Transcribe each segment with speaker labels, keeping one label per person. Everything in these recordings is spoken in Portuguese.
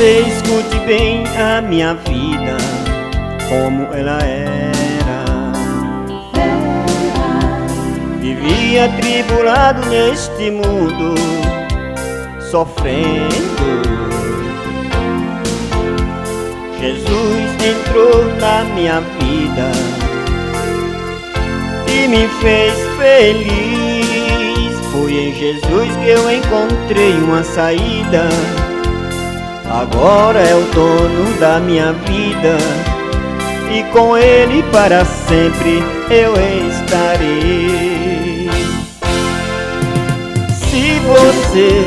Speaker 1: você escute bem a minha vida, como ela era. Vivia atribulado neste mundo, sofrendo. Jesus entrou na minha vida e me fez feliz. Foi em Jesus que eu encontrei uma saída. Agora é o dono da minha vida e com Ele para sempre eu estarei. Se você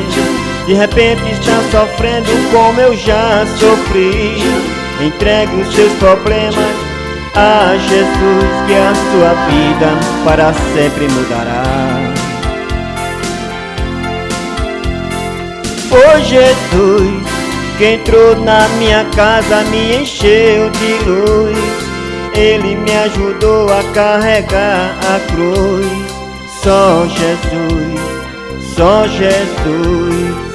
Speaker 1: de repente está sofrendo como eu já sofri, entregue os seus problemas a Jesus, que a sua vida para sempre mudará. Foi Jesus que entrou na minha casa, me encheu de luz. Ele me ajudou a carregar a cruz. Só Jesus, só Jesus.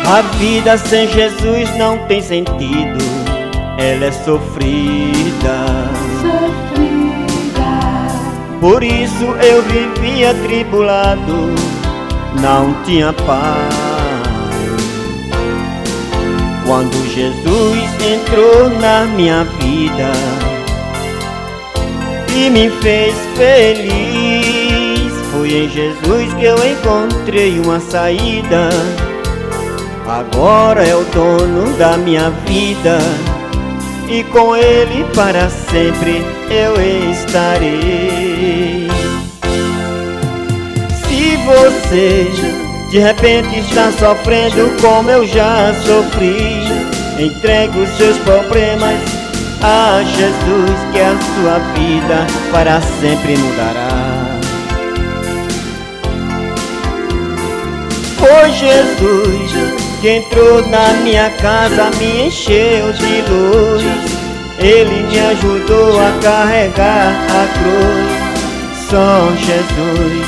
Speaker 1: A vida sem Jesus não tem sentido, ela é sofrida. Por isso eu vivia atribulado, não tinha paz. Quando Jesus entrou na minha vida e me fez feliz, foi em Jesus que eu encontrei uma saída. Agora é o dono da minha vida e com Ele para sempre eu estarei. Se você de repente está sofrendo como eu já sofri, entregue os seus problemas a Jesus, que a sua vida para sempre mudará. Foi Jesus que entrou na minha casa, me encheu de luz. Ele me ajudou a carregar a cruz. Só Jesus,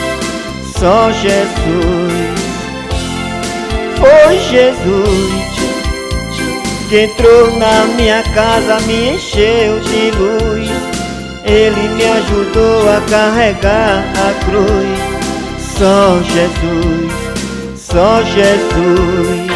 Speaker 1: só Jesus. Foi Jesus que entrou na minha casa, me encheu de luz. Ele me ajudou a carregar a cruz. Só Jesus, só Jesus.